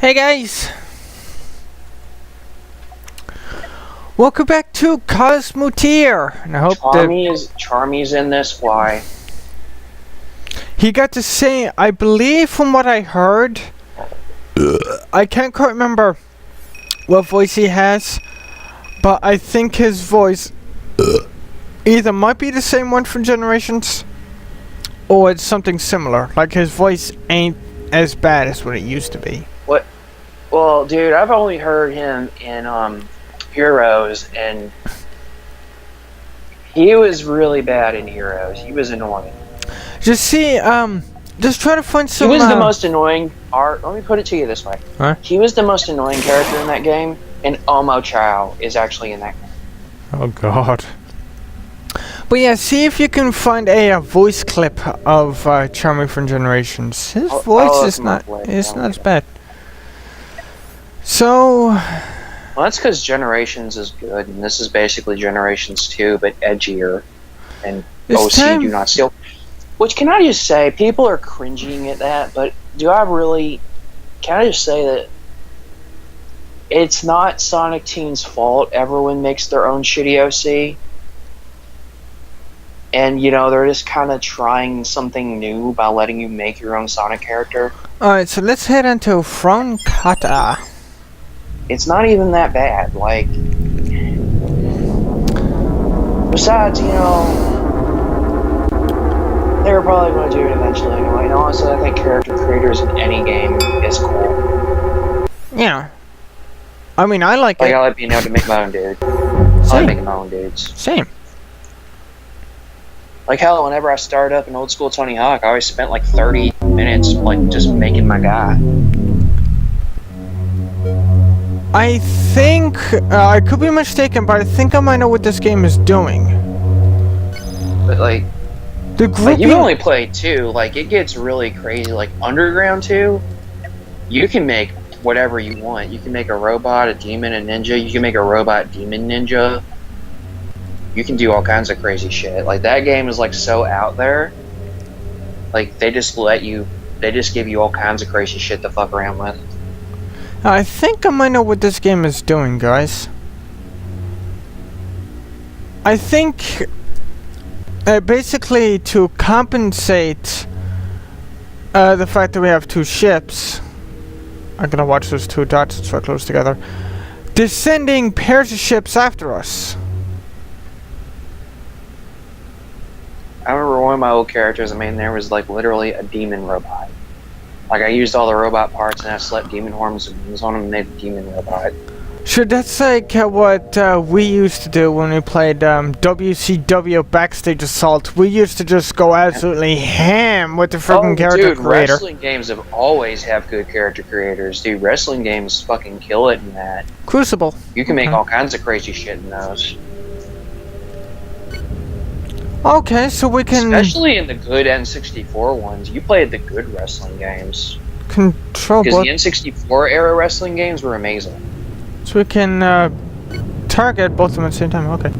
Hey guys! Welcome back to Cosmoteer! And I hope Charmy's in this, why? He got to say, I believe from what I heard, I can't quite remember what voice he has, but I think his voice either might be the same one from Generations, or it's something similar. Like his voice ain't as bad as what it used to be. What? Well, dude, I've only heard him in Heroes, and he was really bad in Heroes. He was annoying. Just try to find some. He was the most annoying. Let me put it to you this way. Huh? He was the most annoying character in that game, and Omo Chow is actually in that game. Oh God. But yeah, see if you can find a voice clip of Charmy from Generations. His voice is not as bad. So. Well, that's because Generations is good, and this is basically Generations 2, but edgier. And OC Do Not Steal. Which, can I just say, people are cringing at that, but can I just say that it's not Sonic Team's fault everyone makes their own shitty OC. And, they're just kind of trying something new by letting you make your own Sonic character. Alright, so let's head into Fronkata. It's not even that bad, like... Besides, they were probably going to do it eventually anyway. And honestly, I think character creators in any game is cool. Yeah. I mean, I like it. I like being able to make my own dude. I like making my own dudes. Same. Like, hell, whenever I started up in old school Tony Hawk, I always spent like 30 minutes, just making my guy. I think, I could be mistaken, but I think I might know what this game is doing. But, the grouping... you only play 2, it gets really crazy. Like, Underground 2, you can make whatever you want. You can make a robot, a demon, a ninja. You can make a robot demon ninja. You can do all kinds of crazy shit. Like, that game is, so out there. Like, they just give you all kinds of crazy shit to fuck around with. I think I might know what this game is doing, guys. I think basically to compensate the fact that we have two ships, I'm gonna watch those two dots so close together. They're sending pairs of ships after us. I remember one of my old characters, there was literally a demon robot. I used all the robot parts and I slapped demon horns and wings on them and made a demon robot. Sure, that's like what we used to do when we played WCW Backstage Assault. We used to just go absolutely ham with the freaking character creator. Wrestling games have always have good character creators, dude. Wrestling games fucking kill it in that. Crucible. You can make all kinds of crazy shit in those. Okay, so we can... Especially in the good N64 ones. You played the good wrestling games. Control... Because the N64 era wrestling games were amazing. So we can target both of them at the same time, okay.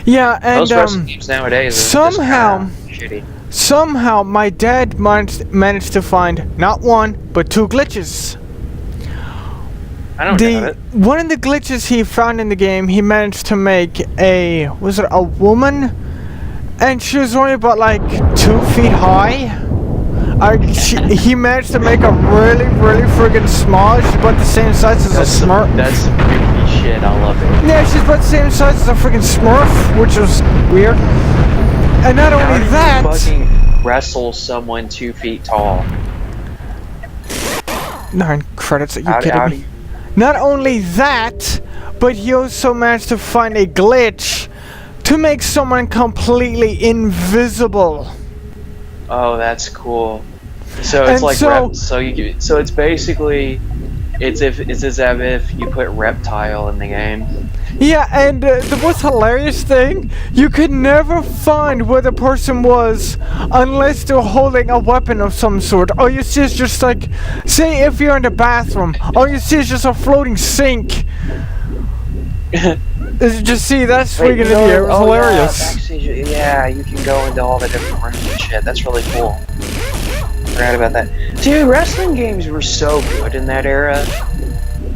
Yeah, and most wrestling games nowadays somehow, shitty. Somehow my dad managed to find not one, but two glitches. I don't know it. One of the glitches he found in the game, he managed to make a woman? And she was only about 2 feet high. He managed to make her really, really friggin' small. She's about the same size as a Smurf. That's some creepy shit, I love it. Yeah, she's about the same size as a friggin' Smurf, which was weird. And not only that... How do you fucking wrestle someone 2 feet tall? 9 credits, are you kidding me? Not only that, but he also managed to find a glitch to make someone completely invisible. Oh, that's cool. So it's so it's basically it's as if you put reptile in the game. Yeah, and the most hilarious thing, you could never find where the person was unless they're holding a weapon of some sort. All you see is just say if you're in the bathroom, all you see is just a floating sink. Just see, that's freaking idiot. It was hilarious. Yeah, you can go into all the different rooms and shit. That's really cool. Forgot about that. Dude, wrestling games were so good in that era.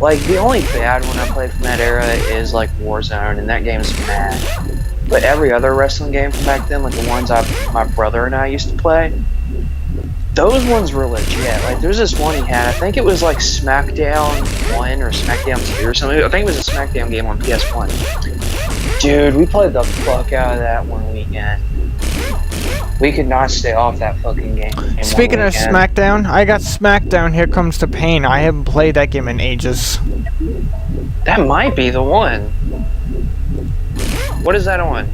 Like, the only bad one I played from that era is, like, Warzone, and that game's mad. But every other wrestling game from back then, like the ones my brother and I used to play, those ones were legit. Like, there's this one he had, I think it was, like, SmackDown 1 or SmackDown 2 or something. I think it was a SmackDown game on PS1. Dude, we played the fuck out of that one weekend. We could not stay off that fucking game. Speaking of SmackDown, I got SmackDown Here Comes the Pain. I haven't played that game in ages. That might be the one. What is that on?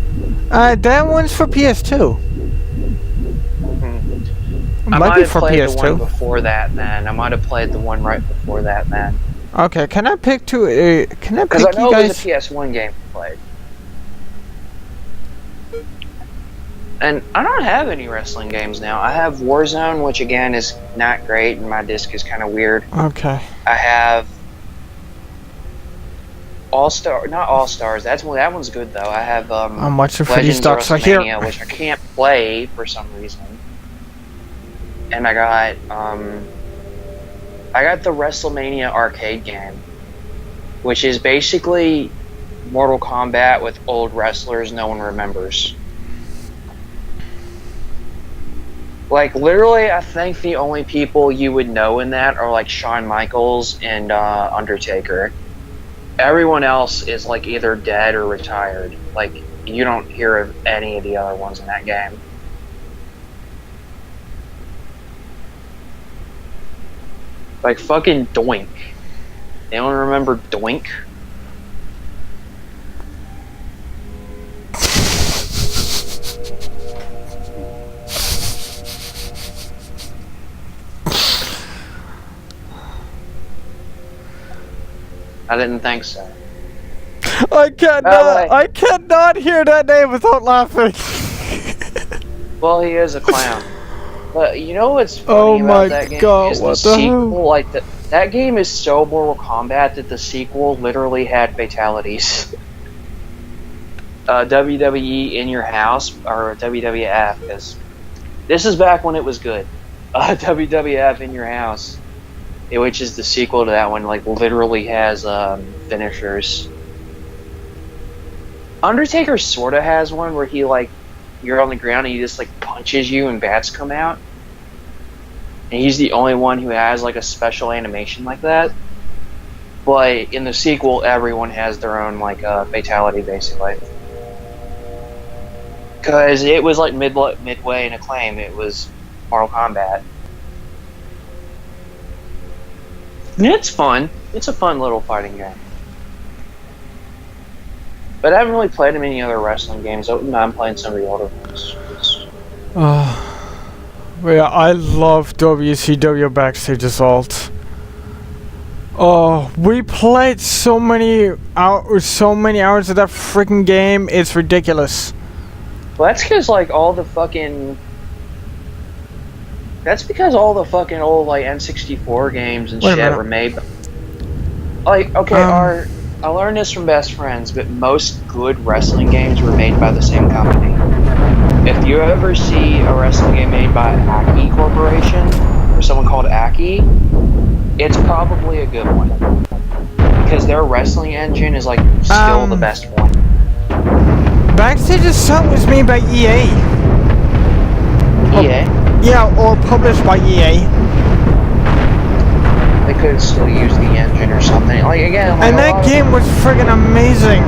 That one's for PS2. I might be have for played PS2. the one before that, man. I might have played the one right before that, man. Okay, can I pick two? Can I pick Because I know you it guys? was a PS1 game we played. And I don't have any wrestling games now. I have Warzone, which again is not great, and my disc is kind of weird. Okay. I have not All Stars. That one's good though. I have I'm watching for these Legends docs right here. WrestleMania, which I can't play for some reason. And I got the WrestleMania arcade game, which is basically Mortal Kombat with old wrestlers no one remembers. Like, literally, I think the only people you would know in that are, like, Shawn Michaels and Undertaker. Everyone else is, like, either dead or retired. Like, you don't hear of any of the other ones in that game. Like, fucking Doink. Anyone remember Doink? I didn't think so. I cannot hear that name without laughing. Well, he is a clown. But you know what's funny about that game? God, Is what the the sequel, hell? like that game is so Mortal Kombat that the sequel literally had fatalities. WWE in your house, or WWF, because this is back when it was good. WWF in your house, which is the sequel to that one, like literally has finishers. Undertaker sorta has one where he like you're on the ground and he just like punches you and bats come out. And he's the only one who has like a special animation like that. But in the sequel, everyone has their own like fatality basically. Because it was like midway in Acclaim, it was Mortal Kombat. And it's fun. It's a fun little fighting game. But I haven't really played many other wrestling games. I wouldn't mind playing some of the older ones. Yeah, I love WCW Backstage Assault. Oh, we played so many hours of that freaking game. It's ridiculous. Well, that's because like all the fucking. That's because all the fucking old like N64 games and shit were made. Like, okay, I learned this from best friends, but most good wrestling games were made by the same company. If you ever see a wrestling game made by Aki Corporation or someone called Aki, it's probably a good one because their wrestling engine is like still the best one. Backstage Assault was made by EA. EA? Yeah, or published by EA. They could still use the engine or something. Like again, like and that game was friggin' amazing.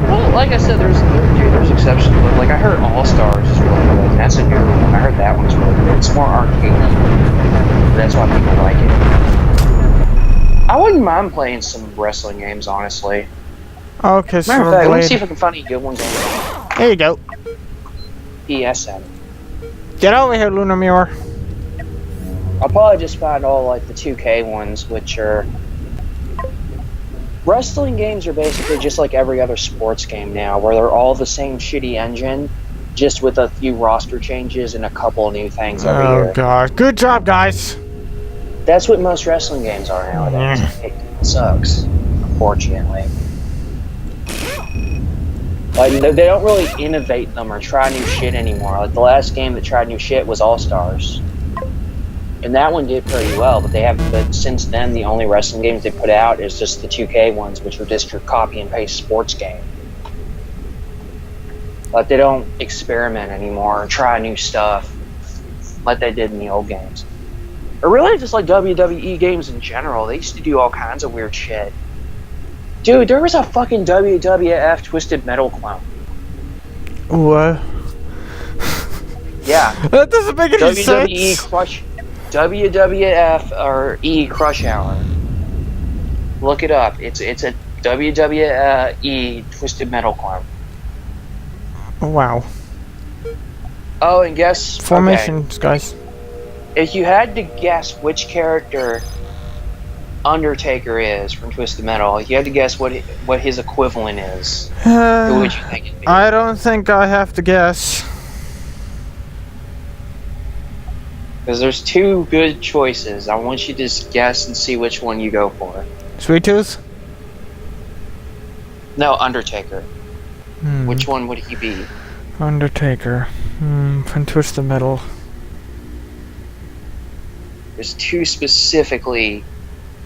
Well, like I said, there's exceptions, but like I heard All Stars is really good. That's a new one. I heard that one's really good. It's more arcade. That's why people like it. I wouldn't mind playing some wrestling games, honestly. Okay, so Matter of fact, let me see if I can find any good ones on there you go. PS7. Get over here, Lunar Mirror. I'll probably just find all like the 2K ones, which are wrestling games are basically just like every other sports game now, where they're all the same shitty engine, just with a few roster changes and a couple new things every year. Oh god, good job, guys. That's what most wrestling games are nowadays. It sucks, unfortunately. Like, they don't really innovate them or try new shit anymore. Like, the last game that tried new shit was All Stars. And that one did pretty well, but since then, the only wrestling games they put out is just the 2K ones, which are just your copy and paste sports game. Like, they don't experiment anymore or try new stuff like they did in the old games. Or really just like WWE games in general. They used to do all kinds of weird shit. Dude, there was a fucking WWF Twisted Metal clone. What? Yeah. That doesn't make any WWE sense. WWF or E Crush Hour. Look it up. It's a WWE Twisted Metal clone. Wow. Oh, and guess... Formations, guys. If you had to guess which character Undertaker is from Twisted Metal, if you had to guess what his equivalent is, who would you think it'd be? I don't think I have to guess. Because there's two good choices. I want you to just guess and see which one you go for. Sweet Tooth? No, Undertaker. Which one would he be? Undertaker. From Twisted Metal. There's two specifically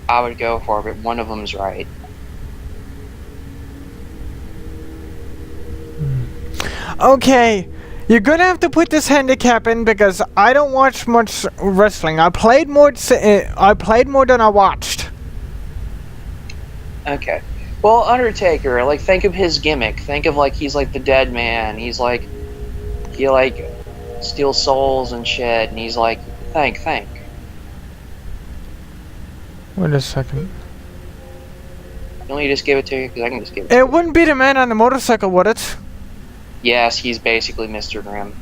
I would go for, but one of them's right. Okay, you're gonna have to put this handicap in because I don't watch much wrestling. I played more than I watched. Okay. Well, Undertaker, like, think of his gimmick. Think of, like, he's like the dead man. He steals souls and shit, and he's like, think. Wait a second. Can we just give it to you? Because I can just give it to It you. wouldn't be the man on the motorcycle, would it? Yes, he's basically Mr. Grimm.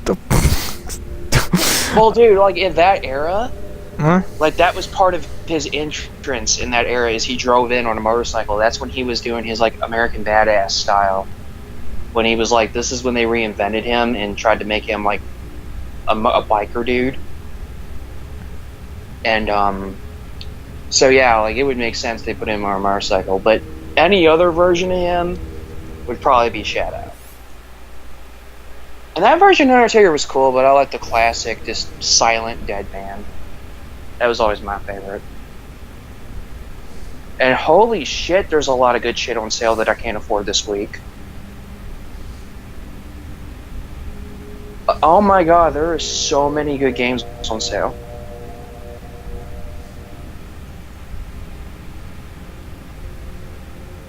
Well, dude, like, in that era, like, that was part of his entrance in that era, is he drove in on a motorcycle. That's when he was doing his, like, American Badass style. When he was, like, this is when they reinvented him and tried to make him, like, a biker dude. And, so yeah, like, it would make sense they put him on a motorcycle. But any other version of him would probably be Shadow. And that version of Undertaker was cool, but I like the classic, just silent dead man. That was always my favorite. And holy shit, there's a lot of good shit on sale that I can't afford this week. Oh my god, there are so many good games on sale.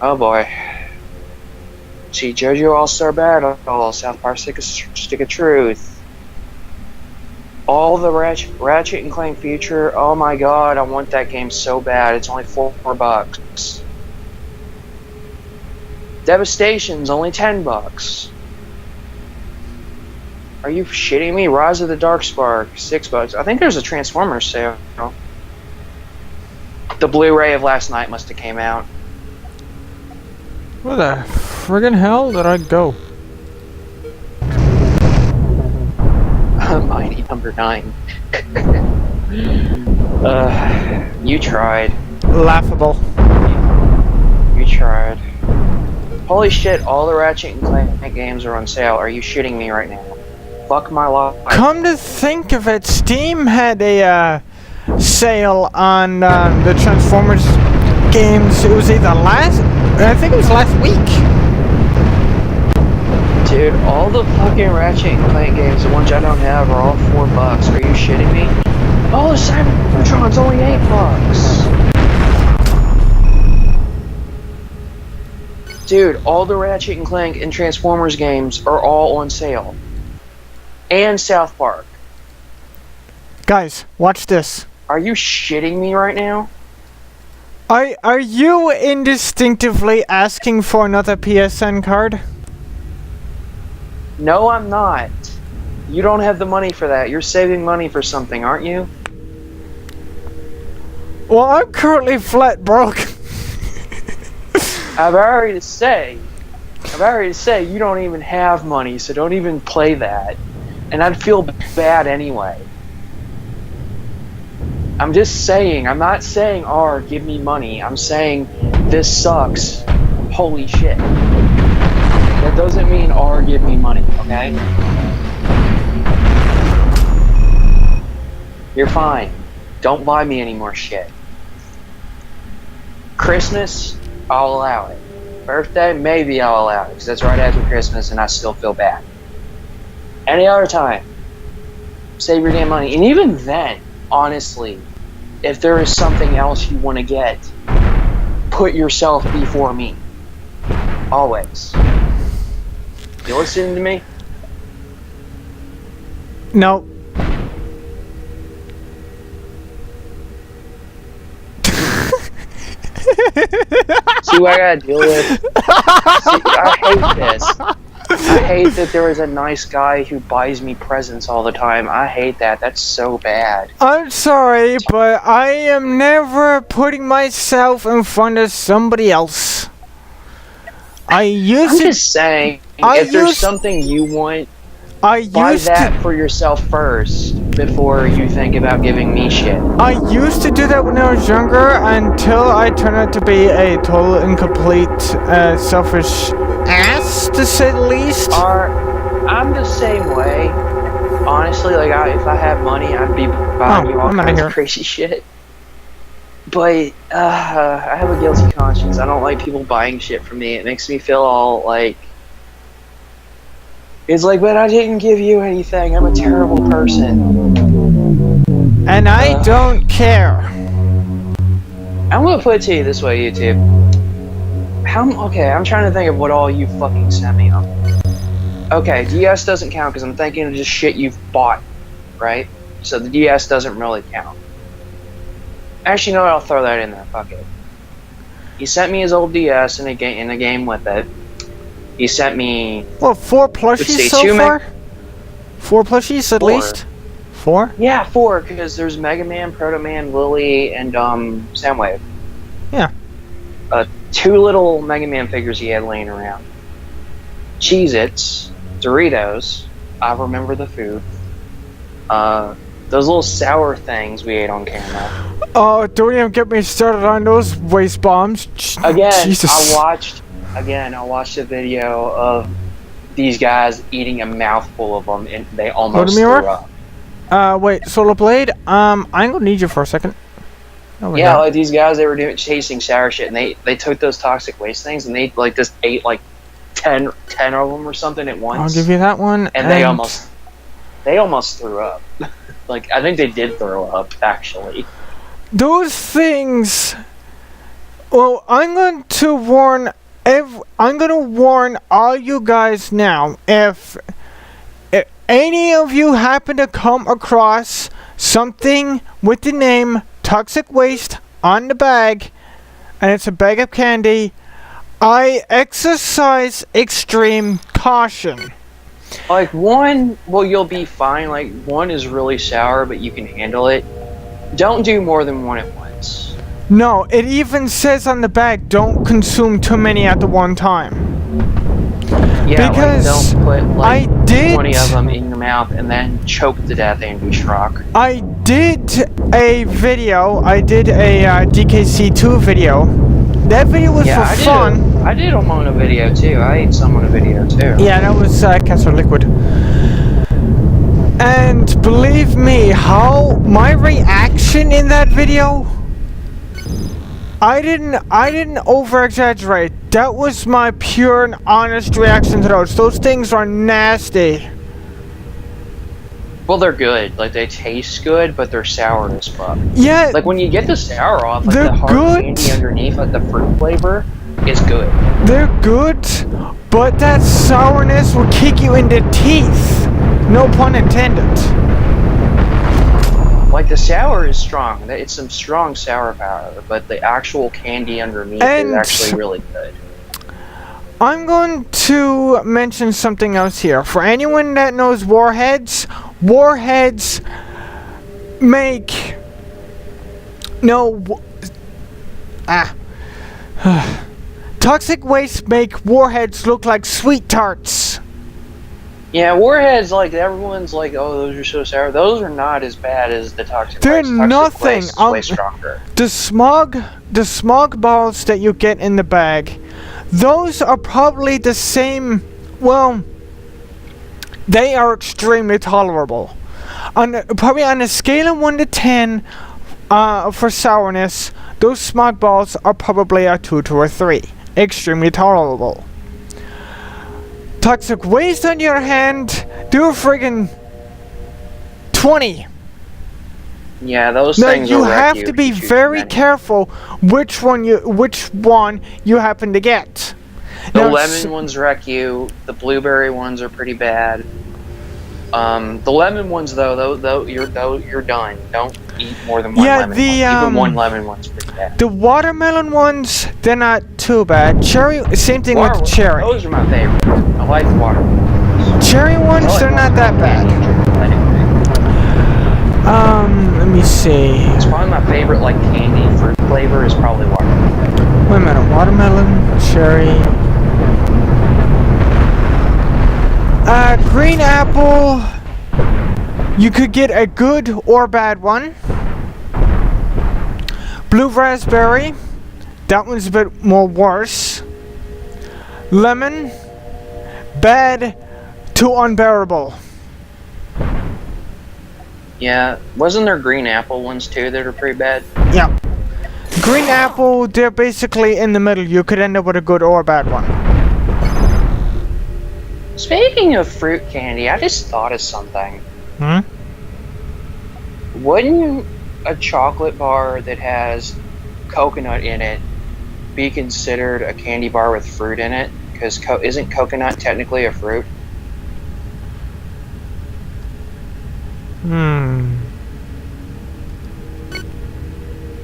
Oh boy. See, JoJo All-Star Battle, South Park Stick of Truth. All the Ratchet and Clank Future. Oh my god, I want that game so bad. It's only $4. Devastation's only $10. Are you shitting me? Rise of the Darkspark, $6. I think there's a Transformers sale. The Blu-ray of last night must have came out. Where the friggin' hell did I go? Mighty number 9. You tried. Laughable. You tried. Holy shit, all the Ratchet and Clank games are on sale. Are you shitting me right now? Fuck my life. Come to think of it, Steam had a sale on the Transformers games. It was either I think it was last week. Dude, all the fucking Ratchet and Clank games, the ones I don't have, are all $4. Are you shitting me? Oh, the Cybertron's only $8. Dude, all the Ratchet and Clank and Transformers games are all on sale. And South Park. Guys, watch this. Are you shitting me right now? Are you indistinctively asking for another PSN card? No, I'm not. You don't have the money for that. You're saving money for something, aren't you? Well, I'm currently flat broke. I've already to say you don't even have money, so don't even play that. And I'd feel bad anyway. I'm just saying, I'm not saying, "R, give me money." I'm saying, this sucks. Holy shit. That doesn't mean R give me money, okay? You're fine. Don't buy me any more shit. Christmas, I'll allow it. Birthday, maybe I'll allow it, because that's right after Christmas and I still feel bad. Any other time, save your damn money. And even then, honestly, if there is something else you want to get, put yourself before me. Always. You listening to me? No. See what I gotta deal with? See, I hate this. I hate that there is a nice guy who buys me presents all the time. I hate that. That's so bad. I'm sorry, but I am never putting myself in front of somebody else. I'm just saying, if there's something you want, buy that for yourself first before you think about giving me shit. I used to do that when I was younger until I turned out to be a total incomplete, selfish ass, to say the least. I'm the same way. Honestly, like, if I had money, I'd be buying you all kinds of crazy shit. But, I have a guilty conscience. I don't like people buying shit from me. It makes me feel all, like... It's like, but I didn't give you anything. I'm a terrible person. And I don't care. I'm gonna put it to you this way, YouTube. Okay, I'm trying to think of what all you fucking sent me on. Okay, DS doesn't count because I'm thinking of just shit you've bought, right? So the DS doesn't really count. Actually, no, I'll throw that in there. Fuck it. He sent me his old DS in a game with it. He sent me... Well, 4 plushies so far? 4 plushies at least? 4? Yeah, 4, because there's Mega Man, Proto Man, Lily, and Soundwave. Yeah. 2 little Mega Man figures he had laying around. Cheez-Its, Doritos, I remember the food. Those little sour things we ate on camera. Oh, don't even get me started on those waste bombs. Again, Jesus. I watched a video of these guys eating a mouthful of them, and they almost threw up. Wait, Solar Blade, I'm gonna need you for a second. Yeah, like these guys, they were chasing sour shit, and they took those toxic waste things, and they like just ate like 10 of them or something at once. I'll give you that one. And they almost threw up. Like, I think they did throw up, actually. Those things... Well, I'm going to warn all you guys now. If any of you happen to come across something with the name Toxic Waste on the bag, and it's a bag of candy, I exercise extreme caution. Like, 1, well, you'll be fine. Like, 1 is really sour, but you can handle it. Don't do more than 1 at once. No, it even says on the bag, don't consume too many at the one time. Yeah, because like, don't put, like, 20 of them in your mouth and then choke to death and be shocked. I did a video, I did a DKC2 video. That video was for fun. I did them on a video too. I ate some on a video too. Yeah, that was Castor Liquid. And believe me, my reaction in that video, I didn't over exaggerate. That was my pure and honest reaction to those. Those things are nasty. Well, they're good. Like, they taste good, but they're sour as fuck. Yeah. Like, when you get the sour off, like, the hard candy underneath, like, the fruit flavor is good. They're good, but that sourness will kick you in the teeth. No pun intended. Like, the sour is strong. It's some strong sour power, but the actual candy underneath is actually really good. I'm going to mention something else here. For anyone that knows Warheads make... Toxic Waste make Warheads look like sweet tarts. Yeah, Warheads, like, everyone's like, oh, those are so sour. Those are not as bad as the Toxic They're Waste. nothing. Waste is way stronger. The smog balls that you get in the bag, those are probably the same Well, they are extremely tolerable. Probably on a scale of 1 to 10 for sourness, those smog balls are probably a 2 to a 3. Extremely tolerable. Toxic waste on your hand, do a friggin' 20. Yeah, those Now things you will wreck have you to if be you choose very many. careful which one you happen to get. The Now, lemon ones wreck you. The blueberry ones are pretty bad. The lemon ones though you're done. Don't eat more than one Yeah, lemon. Even one lemon one's pretty bad. the watermelon ones, they're not too bad. Cherry, same thing with the cherry. Those are my favorite. I like watermelon. Cherry ones, they're not that bad. Let me see. It's probably my favorite, like candy fruit flavor is probably watermelon. Wait a minute, watermelon, cherry. Green apple. You could get a good or bad one. Blue raspberry. That one's a bit more worse. Lemon. Bad to unbearable. Yeah, wasn't there green apple ones too that are pretty bad? Yeah. Green apple, they're basically in the middle. You could end up with a good or bad one. Speaking of fruit candy, I just thought of something. Hmm? Wouldn't a chocolate bar that has coconut in it be considered a candy bar with fruit in it? Because isn't coconut technically a fruit?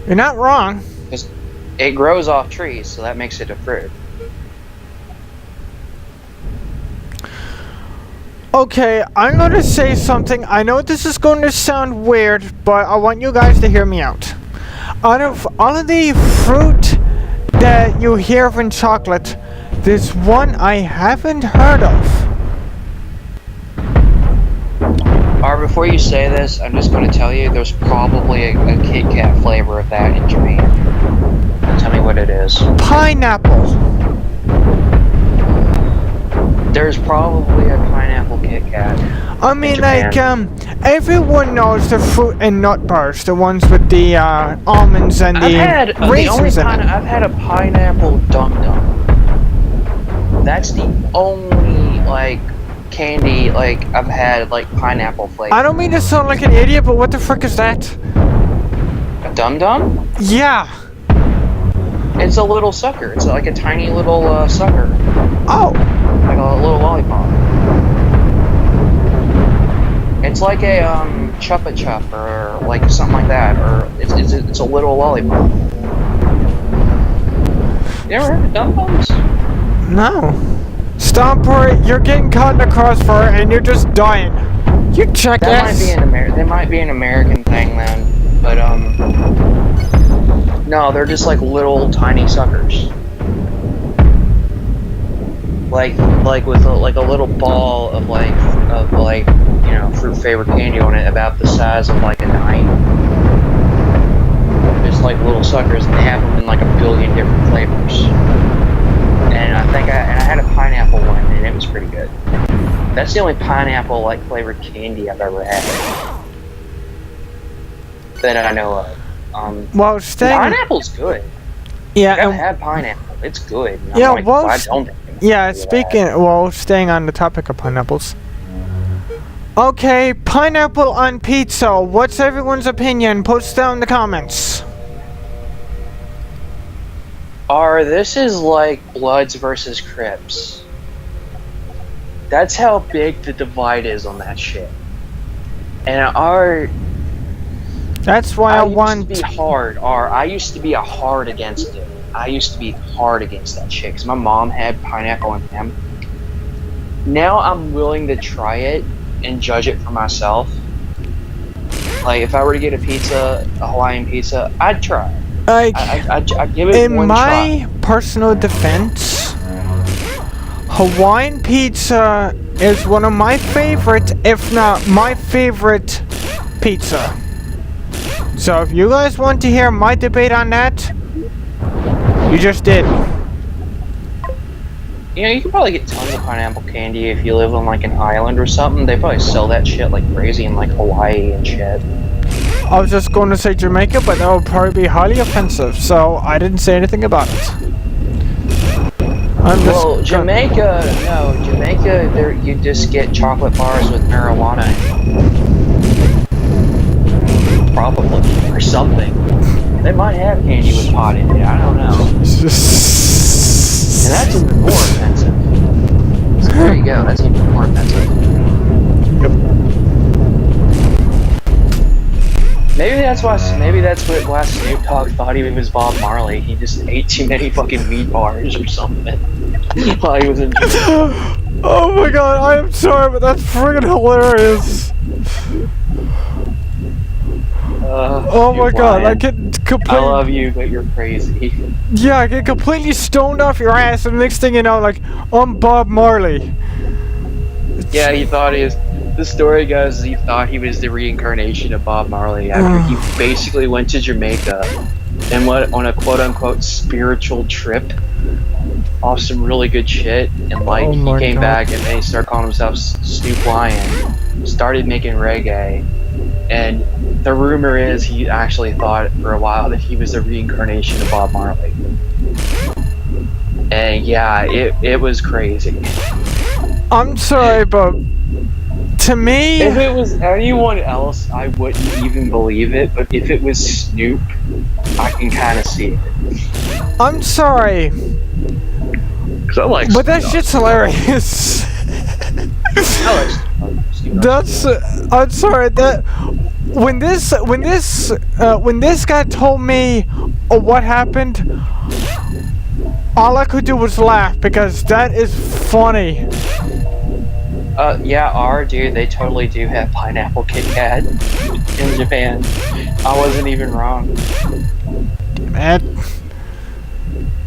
You're not wrong. Because it grows off trees, so that makes it a fruit. Okay, I'm going to say something. I know this is going to sound weird, but I want you guys to hear me out. Out of all of the fruit that you hear of in chocolate, there's one I haven't heard of. Alright, before you say this, I'm just going to tell you there's probably a Kit Kat flavor of that in Japan. Tell me what it is. Pineapple. There's probably a pineapple Kit Kat. I mean, Japan. like, everyone knows the fruit and nut bars, the ones with the almonds and the raisins in it. I've had a pineapple Dum Dum. That's the only, like, candy, like, I've had, like, pineapple flavor. I don't mean to sound like an idiot, but what the frick is that? A Dum Dum? Yeah. It's a little sucker. It's like a tiny little sucker. Oh. Like a little lollipop. It's like a Chupa Chup or like something like that, or it's a little lollipop. You ever heard of Dum Dums? No. Stomper, you're getting caught in the crossfire and you're just dying. You check That might be an American thing then, but no, they're just like little tiny suckers. Like with a little ball of like you know, fruit flavored candy on it about the size of like a dime. Just like little suckers, and they have them in like a billion different flavors. And I think I had a pineapple one, and it was pretty good. That's the only pineapple like flavored candy I've ever had that I know of. Well, staying. Pineapple's good. Yeah, I gotta have pineapple. It's good. And Yeah, I'm like, well, why don't they? yeah. Staying on the topic of pineapples. Okay, pineapple on pizza. What's everyone's opinion? Post down in the comments. This is like Bloods versus Crips. That's how big the divide is on that shit. And That's why I want. used to be hard. I used to be a hard against it. I used to be hard against that shit because my mom had pineapple and ham. Now I'm willing to try it and judge it for myself. Like if I were to get a pizza, a Hawaiian pizza, I'd try it. Like, I'd give it in one my try. personal defense, Hawaiian pizza is one of my favorite, if not my favorite, pizza. So if you guys want to hear my debate on that, you just did. You know, you can probably get tons of pineapple candy if you live on like an island or something. They probably sell that shit like crazy in like Hawaii and shit. I was just going to say Jamaica, but that would probably be highly offensive, so I didn't say anything about it. Well, Jamaica, no, Jamaica, there you just get chocolate bars with marijuana in them. Probably, or something. They might have candy with pot in it, I don't know. And that's even more offensive. So there you go, that's even more offensive. Yep. Maybe that's why Snoop Dogg thought he was Bob Marley. He just ate too many fucking weed bars or something while he was in jail. Oh my god, I am sorry, but that's friggin' hilarious. Oh my god, I get completely... I love you, but you're crazy. Yeah, I get completely stoned off your ass, and the next thing you know, like, I'm Bob Marley. Yeah, he thought he was... The story goes he thought he was the reincarnation of Bob Marley after he basically went to Jamaica and went on a quote-unquote spiritual trip off some really good shit, and like he came back and then he started calling himself Snoop Lion, started making reggae, and the rumor is he actually thought for a while that he was the reincarnation of Bob Marley. And yeah, it was crazy. I'm sorry, but to me... If it was anyone else, I wouldn't even believe it, but if it was Snoop, I can kind of see it. I'm sorry. Cause I like but that shit's hilarious. That's... I'm sorry, that... When this guy told me what happened, all I could do was laugh, because that is funny. Yeah, dude, they totally do have pineapple Kit Kat in Japan. I wasn't even wrong. Damn it.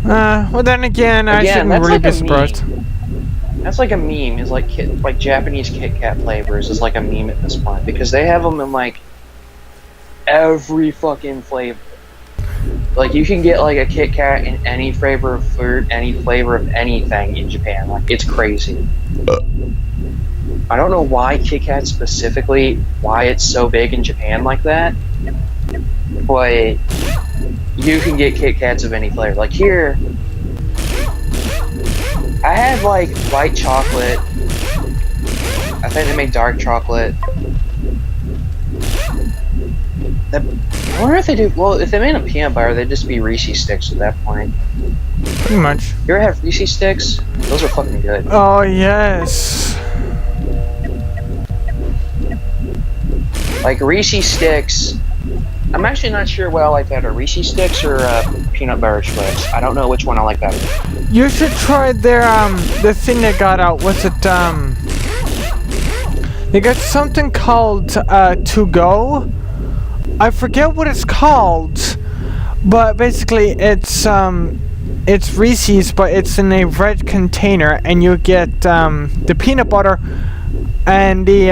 Well then again, I shouldn't really like be surprised. That's like a meme, is like Japanese Kit Kat flavors is like a meme at this point, because they have them in like every fucking flavor. Like you can get like a Kit Kat in any flavor of fruit, any flavor of anything in Japan. Like it's crazy. I don't know why Kit Kat specifically, why it's so big in Japan like that, but you can get Kit Kats of any flavor. Like here, I had like white chocolate. I think they make dark chocolate. I wonder if they do. Well, if they made a peanut butter, they'd just be Reese's sticks at that point. Pretty much. You ever have Reese's sticks? Those are fucking good. Oh yes. Like Reese's sticks. I'm actually not sure what I like better, Reese's sticks or peanut butter Twix. I don't know which one I like better. You should try their the thing they got out. What's it They got something called To Go. I forget what it's called, but basically it's Reese's, but it's in a red container, and you get the peanut butter and the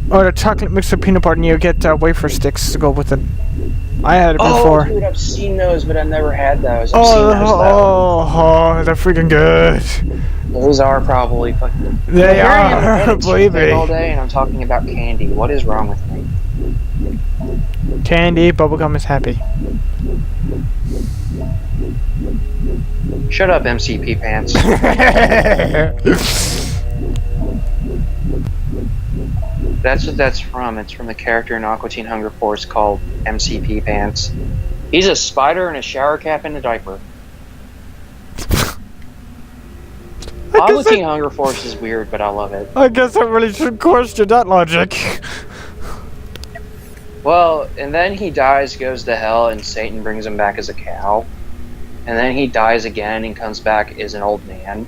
or the chocolate mixed with peanut butter, and you get wafer sticks to go with it. I had it before. Oh, dude, I've seen those, but I've never had those. They're freaking good. Those are probably fucking... They are, believe me. All day, and I'm talking about candy. What is wrong with me? Candy, bubblegum is happy. Shut up, MCP pants. That's what that's from. It's from the character in Aqua Teen Hunger Force called MCP Pants. He's a spider in a shower cap and a diaper. Aqua Teen Hunger Force is weird, but I love it. I guess I really should question that logic. Well, and then he dies, goes to hell, and Satan brings him back as a cow. And then he dies again and comes back as an old man.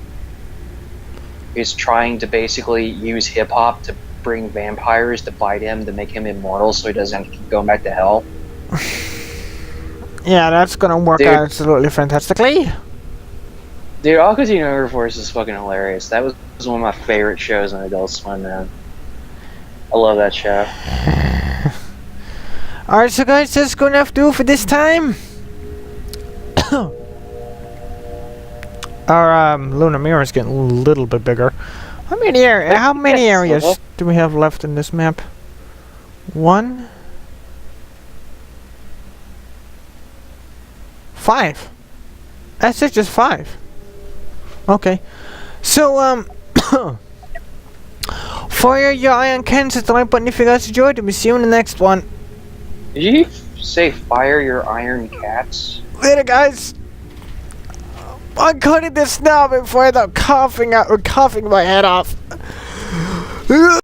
He's trying to basically use hip-hop to bring vampires to bite him to make him immortal so he doesn't have to keep going back to hell. Yeah, that's gonna work out absolutely fantastically. Dude, Aqua Teen Hunger Force is fucking hilarious. That was one of my favorite shows on Adult Swim, man. I love that show. Alright, so guys, that's gonna have to do for this time. Our lunar mirror is getting a little bit bigger. How many areas do we have left in this map? 1, 5. That's it, just 5. Okay. So fire your iron cans at the like button if you guys enjoyed it. We'll see you in the next one. Did you say fire your iron cats? Later, guys. I'm cutting this now before I end up coughing my head off.